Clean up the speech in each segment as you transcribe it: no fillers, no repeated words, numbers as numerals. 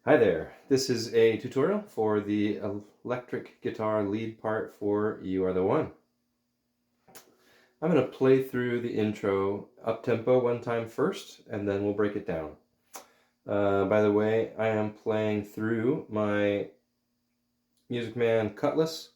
Hi there, this is a tutorial for the electric guitar lead part for You Are the One. I'm going to play through the intro up-tempo one time first, and then we'll break it down. By the way, I am playing through my Music Man Cutlass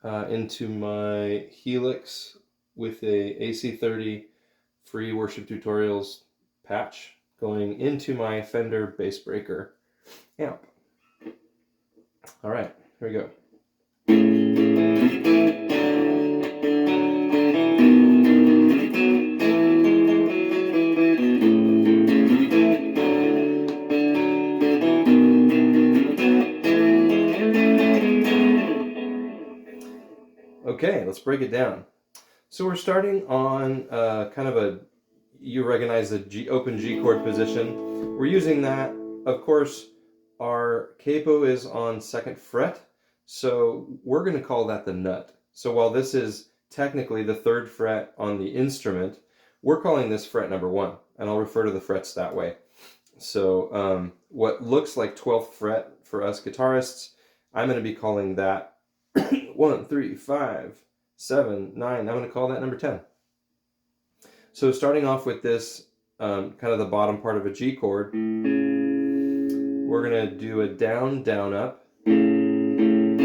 into my Helix with a AC30 free worship tutorials patch going into my Fender Bass Breaker amp. All right, here we go. Okay, let's break it down. So we're starting on kind of a, you recognize the open G chord position. We're using that. Of course, our capo is on 2nd fret, so we're going to call that the nut. So while this is technically the 3rd fret on the instrument, we're calling this fret number 1, and I'll refer to the frets that way. So what looks like 12th fret for us guitarists, I'm going to be calling that 1, 3, 5, 7, 9. I'm going to call that number 10. So starting off with this kind of the bottom part of a G chord, we're going to do a down, down, up, and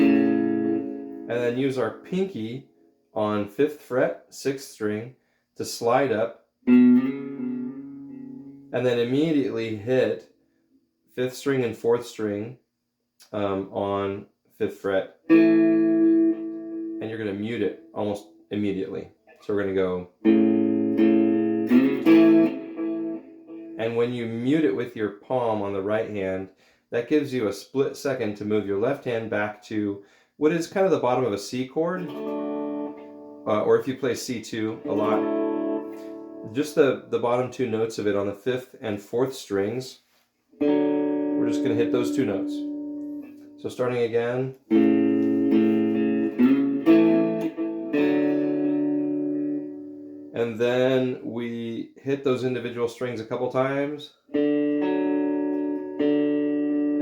then use our pinky on 5th fret, 6th string to slide up, and then immediately hit 5th string and 4th string on 5th fret, and you're going to mute it almost immediately. So we're going to go, and when you mute it with your palm on the right hand, that gives you a split second to move your left hand back to what is kind of the bottom of a C chord, or if you play C2 a lot, just the bottom 2 notes of it on the 5th and 4th strings. We're just going to hit those 2 notes. So starting again. And then we hit those individual strings a couple times.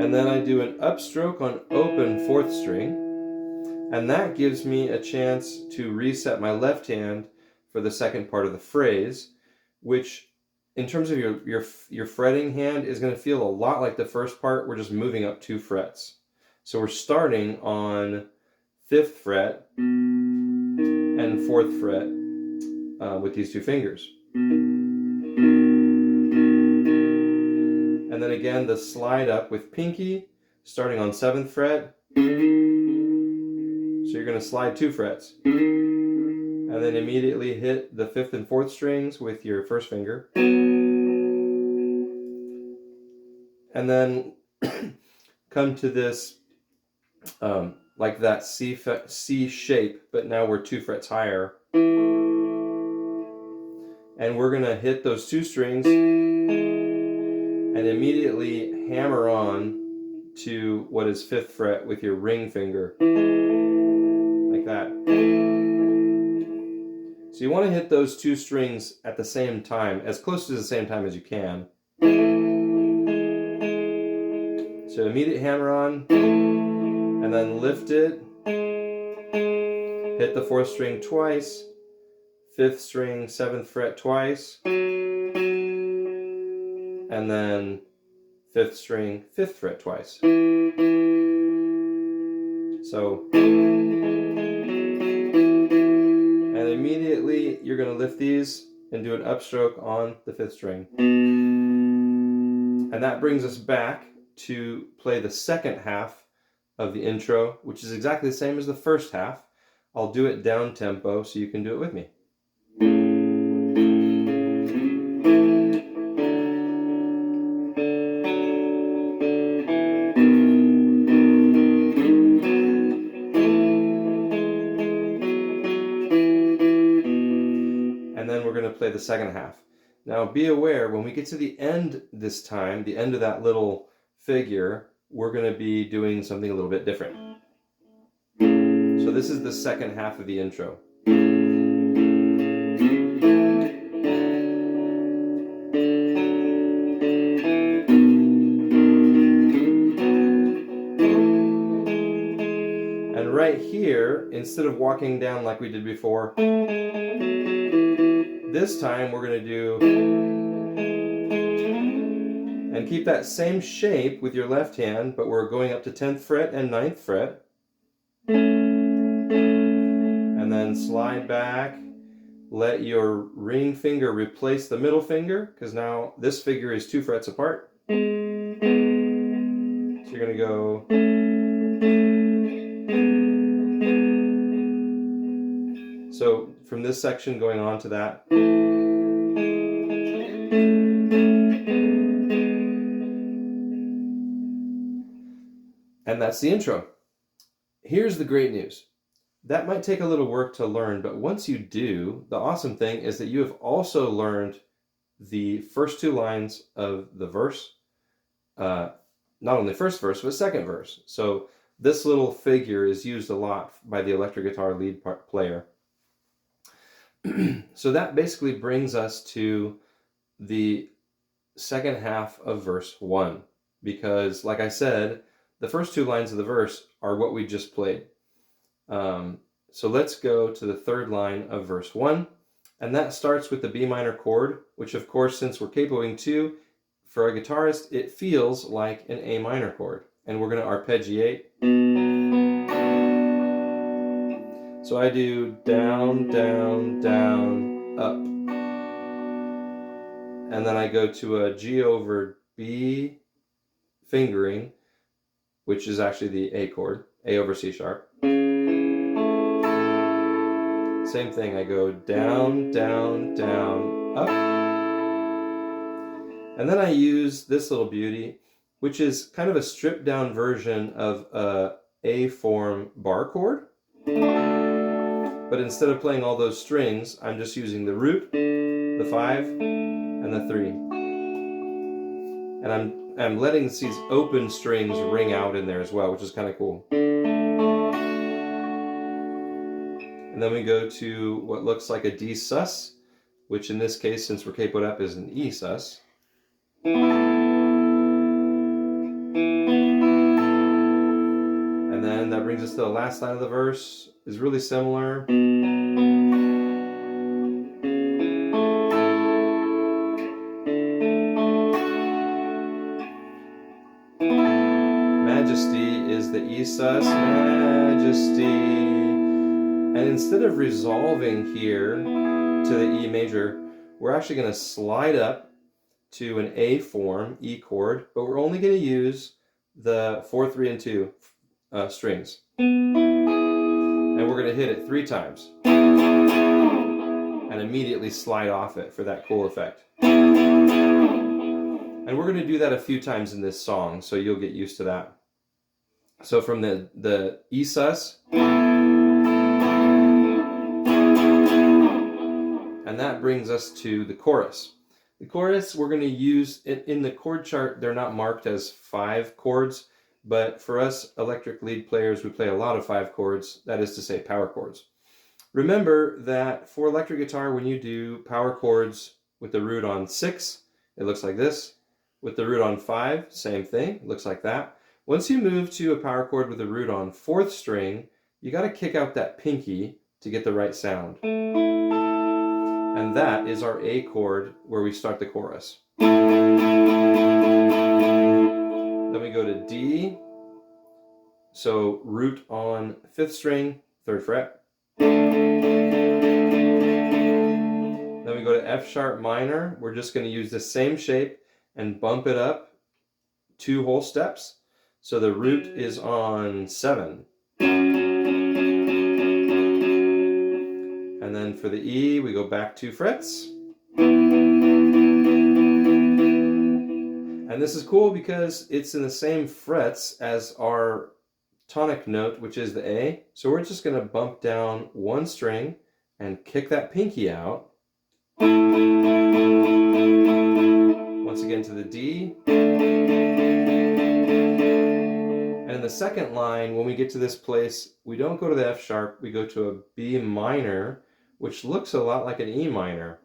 And then I do an upstroke on open 4th string. And that gives me a chance to reset my left hand for the 2nd part of the phrase, which in terms of your fretting hand is going to feel a lot like the first part. We're just moving up 2 frets. So we're starting on 5th fret and 4th fret with these 2 fingers. And then again, the slide up with pinky, starting on 7th fret. So you're going to slide 2 frets. And then immediately hit the 5th and 4th strings with your 1st finger. And then come to this, like that C shape, but now we're 2 frets higher. And we're going to hit those 2 strings and immediately hammer on to what is 5th fret with your ring finger, like that. So you want to hit those 2 strings at the same time, as close to the same time as you can. So immediate hammer on, and then lift it, hit the 4th string twice, 5th string, 7th fret twice, and then 5th string, 5th fret twice. So, and immediately you're going to lift these and do an upstroke on the 5th string. And that brings us back to play the 2nd half of the intro, which is exactly the same as the 1st half. I'll do it down tempo so you can do it with me. And then we're going to play the 2nd half. Now be aware, when we get to the end this time, the end of that little figure, we're going to be doing something a little bit different. So this is the 2nd half of the intro. right here, instead of walking down like we did before, this time we're going to do, and keep that same shape with your left hand, but we're going up to 10th fret and 9th fret. And then slide back, let your ring finger replace the middle finger, because now this finger is 2 frets apart. So you're going to go. So from this section going on to that. And that's the intro. Here's the great news. That might take a little work to learn, but once you do, the awesome thing is that you have also learned the first 2 lines of the verse, not only first verse, but second verse. So this little figure is used a lot by the electric guitar lead player. So that basically brings us to the second half of verse 1, because like I said, the first 2 lines of the verse are what we just played. So let's go to the 3rd line of verse 1, and that starts with the B minor chord, which of course, since we're capoing 2, for a guitarist, it feels like an A minor chord. And we're going to arpeggiate. So I do down, down, down, up. And then I go to a G over B fingering, which is actually the A chord, A over C sharp. Same thing, I go down, down, down, up. And then I use this little beauty, which is kind of a stripped down version of a A form bar chord. But instead of playing all those strings, I'm just using the root, the 5, and the 3. And I'm letting these open strings ring out in there as well, which is kind of cool. And then we go to what looks like a D sus, which in this case, since we're capoed up, is an E sus. And then that brings us to the last line of the verse. Is really similar. Majesty is the E sus, majesty. And instead of resolving here to the E major, we're actually going to slide up to an A form, E chord, but we're only going to use the 4, 3, and 2 strings. And we're going to hit it 3 times. And immediately slide off it for that cool effect. And we're going to do that a few times in this song, so you'll get used to that. So from the E sus, and that brings us to the chorus. The chorus we're going to use, in the chord chart, they're not marked as 5 chords, but for us electric lead players, we play a lot of 5 chords, that is to say power chords. Remember that for electric guitar, when you do power chords with the root on 6, it looks like this. With the root on 5, same thing, it looks like that. Once you move to a power chord with a root on 4th string, you got to kick out that pinky to get the right sound. And that is our A chord where we start the chorus. Then we go to D. So root on 5th string, 3rd fret. Then we go to F sharp minor. We're just going to use the same shape and bump it up 2 whole steps. So the root is on 7. And then for the E, we go back 2 frets. And this is cool because it's in the same frets as our tonic note, which is the A. So we're just going to bump down 1 string and kick that pinky out. Once again to the D. And in the second line, when we get to this place, we don't go to the F sharp, we go to a B minor, which looks a lot like an E minor.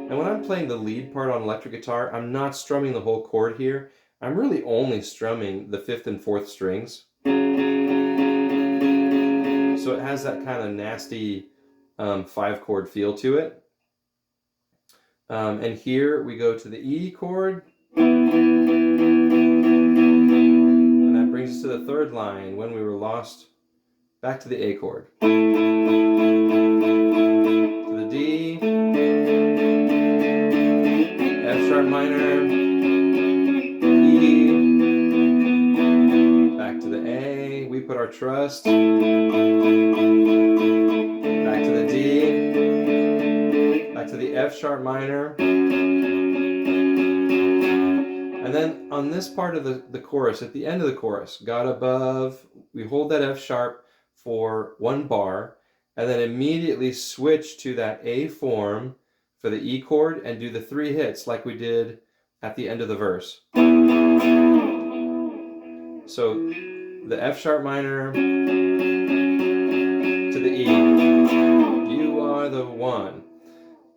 And when I'm playing the lead part on electric guitar, I'm not strumming the whole chord here. I'm really only strumming the 5th and 4th strings. So it has that kind of nasty 5-chord feel to it. And here we go to the E chord. And that brings us to the third line, When We Were Lost, back to the A chord. To the D, F sharp minor, E, back to the A, We Put Our Trust, back to the D, back to the F sharp minor. And then on this part of the chorus, at the end of the chorus, God above, we hold that F sharp for 1 bar, and then immediately switch to that A form for the E chord and do the 3 hits like we did at the end of the verse. So the F sharp minor to the E, you are the one.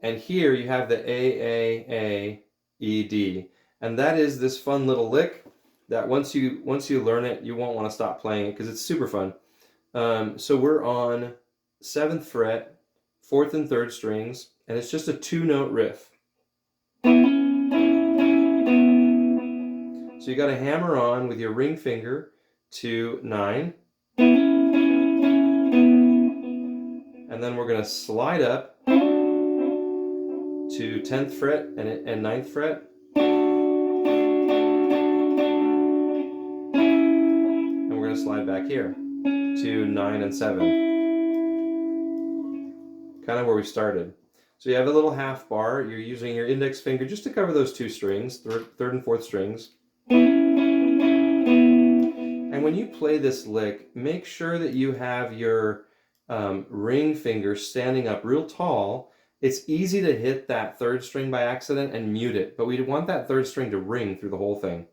And here you have the A, E, D. And that is this fun little lick that once you learn it, you won't want to stop playing it because it's super fun. So we're on 7th fret, 4th and 3rd strings, and it's just a 2-note riff. So you got to hammer on with your ring finger to 9. And then we're going to slide up to 10th fret and 9th fret. And we're going to slide back here to 9 and 7. Kind of where we started. So you have a little half bar. You're using your index finger just to cover those 2 strings, 3rd and 4th strings. And when you play this lick, make sure that you have your ring finger standing up real tall. It's easy to hit that 3rd string by accident and mute it, but we want that 3rd string to ring through the whole thing.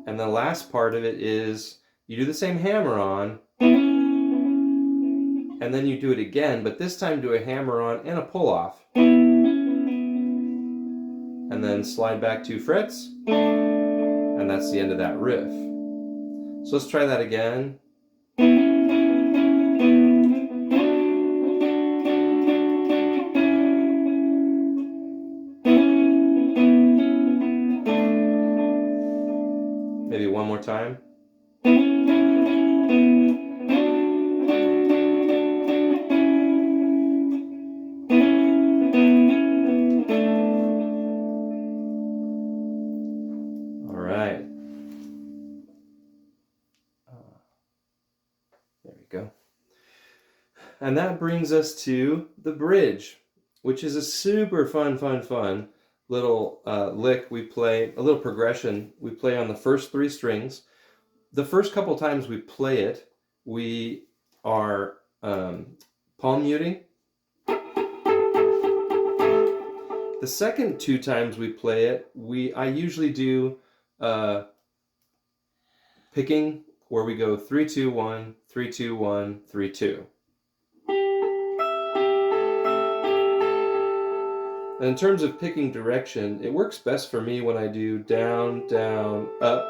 And the last part of it is you do the same hammer on, and then you do it again, but this time do a hammer on and a pull off. And then slide back 2 frets, and that's the end of that riff. So let's try that again. Maybe one more time. All right. There we go. And that brings us to the bridge, which is a super fun little lick we play, a little progression we play on the first 3 strings. The first couple times we play it, we are palm muting. The second 2 times we play it, I usually do picking, where we go 3-2-1, 3-2-1, 3-2. And in terms of picking direction, it works best for me when I do down, down, up,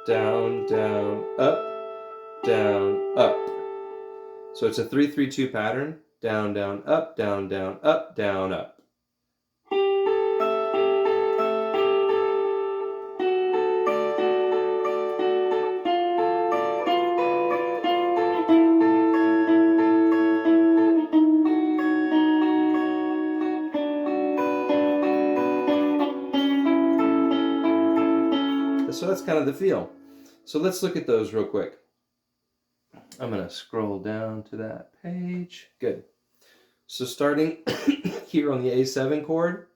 down, down, up, down, up. So it's a 3-3-2 pattern. Down, down, up, down, down, up, down, up. So that's kind of the feel. So let's look at those real quick. I'm going to scroll down to that page. Good. So starting here on the A7 chord.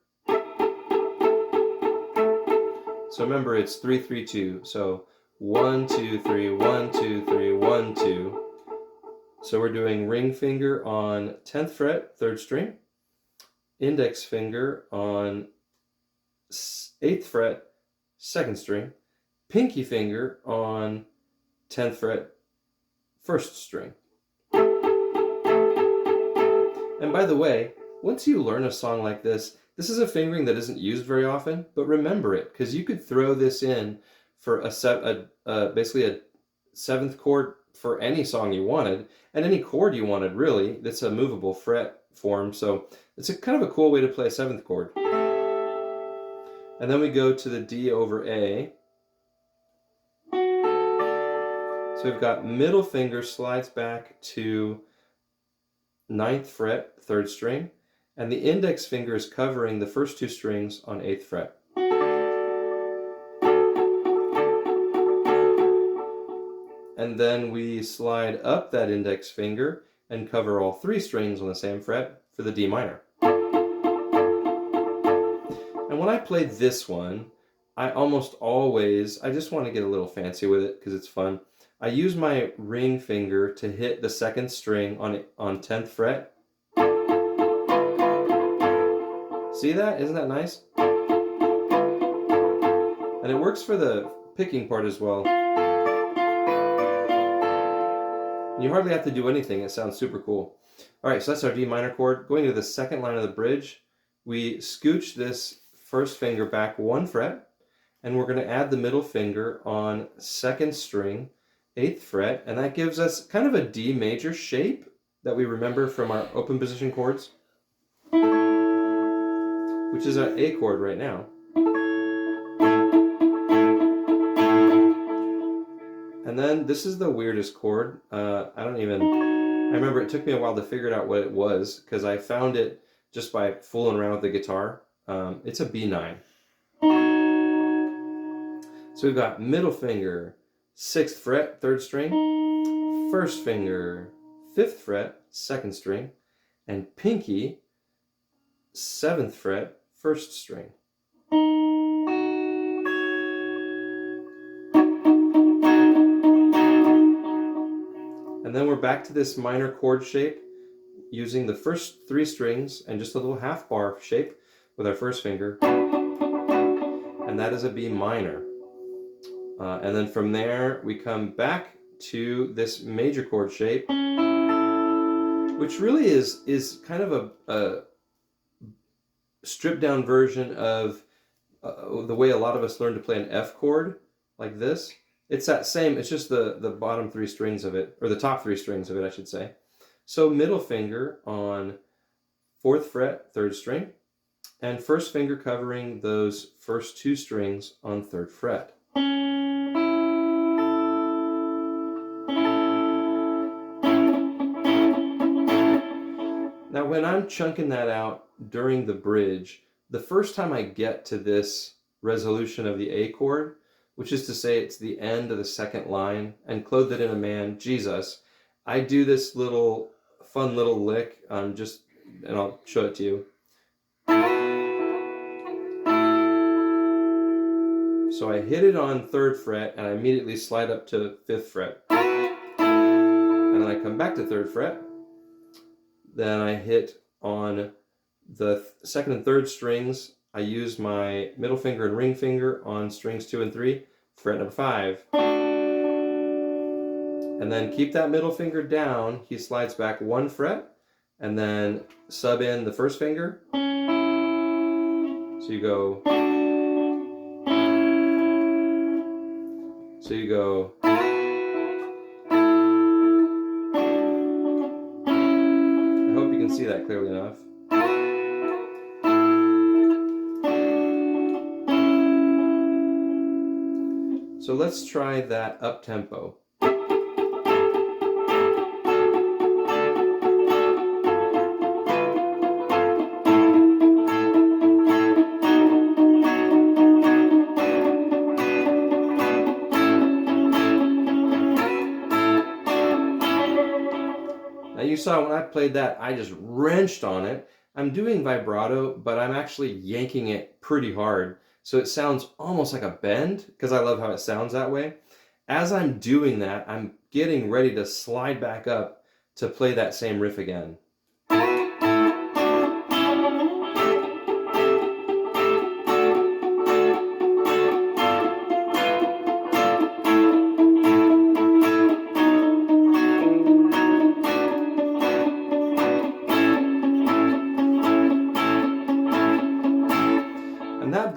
So remember it's 3-3-2. So 1, 2, 3, 1, 2, 3, 1, 2. So we're doing ring finger on 10th fret, 3rd string. Index finger on 8th fret, 2nd string. Pinky finger on 10th fret, 1st string. And by the way, once you learn a song like this This is a fingering that isn't used very often, but remember it, because you could throw this in for basically a 7th chord for any song you wanted, and any chord you wanted, really. That's a movable fret form, so it's a kind of a cool way to play a 7th chord. And then we go to the D over A. So we've got middle finger slides back to 9th fret, 3rd string, and the index finger is covering the first 2 strings on 8th fret. And then we slide up that index finger and cover all 3 strings on the same fret for the D minor. And when I play this one, I almost always, I just want to get a little fancy with it because it's fun. I use my ring finger to hit the 2nd string on 10th fret. See that? Isn't that nice? And it works for the picking part as well. You hardly have to do anything. It sounds super cool. All right, so that's our D minor chord. Going to the 2nd line of the bridge, we scooch this 1st finger back 1 fret, and we're going to add the middle finger on 2nd string, 8th fret, and that gives us kind of a D major shape that we remember from our open position chords, which is an A chord right now. And then this is the weirdest chord. I remember it took me a while to figure out what it was because I found it just by fooling around with the guitar. It's a B9. So we've got middle finger, 6th fret, 3rd string, 1st finger, 5th fret, 2nd string, and pinky, 7th fret, 1st string. And then we're back to this minor chord shape using the first 3 strings and just a little half bar shape with our 1st finger. And that is a B minor. And then from there we come back to this major chord shape, which really is kind of a stripped down version of the way a lot of us learn to play an F chord, like this. It's that same, it's just the bottom 3 strings of it, or the top 3 strings of it, I should say. So middle finger on 4th fret, 3rd string, and 1st finger covering those first 2 strings on 3rd fret. Now when I'm chunking that out during the bridge, the first time I get to this resolution of the A chord, which is to say it's the end of the 2nd line, and clothed in a man, Jesus, I do this little fun little lick, and I'll show it to you. So I hit it on 3rd fret, and I immediately slide up to 5th fret. And then I come back to 3rd fret. Then I hit on the 2nd and 3rd strings. I use my middle finger and ring finger on strings 2 and 3, fret number 5. And then keep that middle finger down. He slides back 1 fret, and then sub in the 1st finger. So you go. I hope you can see that clearly enough. So let's try that up tempo. Now you saw when I played that, I just wrenched on it. I'm doing vibrato, but I'm actually yanking it pretty hard. So it sounds almost like a bend, because I love how it sounds that way. As I'm doing that, I'm getting ready to slide back up to play that same riff again.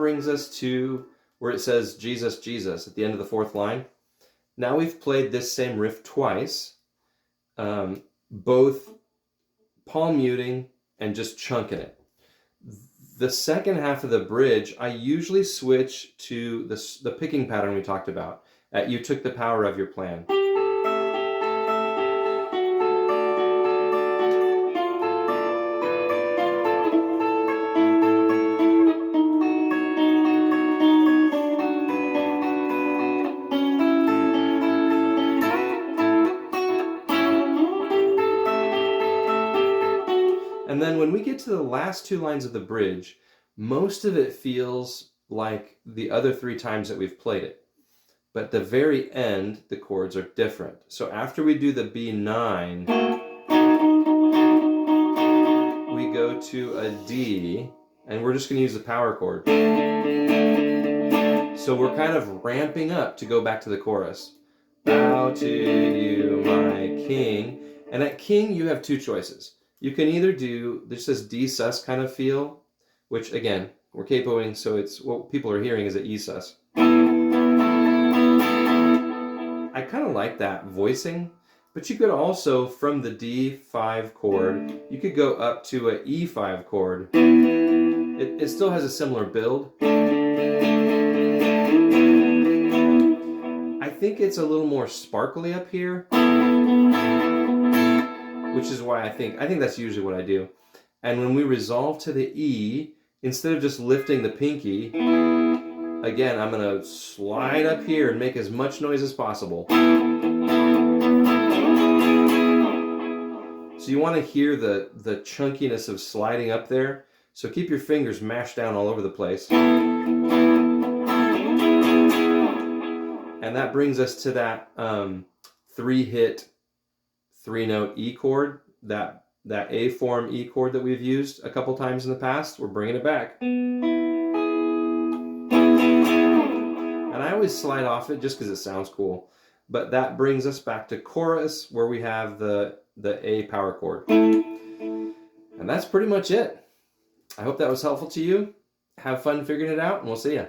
brings us to where it says Jesus, Jesus at the end of the fourth line. Now we've played this same riff twice, both palm muting and just chunking it. The second half of the bridge, I usually switch to the picking pattern we talked about. You took the power of your plan. And then when we get to the last two lines of the bridge, most of it feels like the other three times that we've played it. But the very end, the chords are different. So after we do the B9, we go to a D, and we're just going to use the power chord. So we're kind of ramping up to go back to the chorus. Bow to you, my king. And at king, you have two choices. You can either do this D sus kind of feel, which again, we're capoing, so it's what people are hearing is an E sus. I kind of like that voicing, but you could also, from the D5 chord, you could go up to an E5 chord. It still has a similar build. I think it's a little more sparkly up here, which is why I think that's usually what I do. And when we resolve to the E, instead of just lifting the pinky, again, I'm going to slide up here and make as much noise as possible. So you want to hear the chunkiness of sliding up there. So keep your fingers mashed down all over the place. And that brings us to that 3-hit, 3-note E chord, that A form E chord that we've used a couple times in the past. We're bringing it back. And I always slide off it just because it sounds cool. But that brings us back to chorus, where we have the A power chord. And that's pretty much it. I hope that was helpful to you. Have fun figuring it out, and we'll see ya.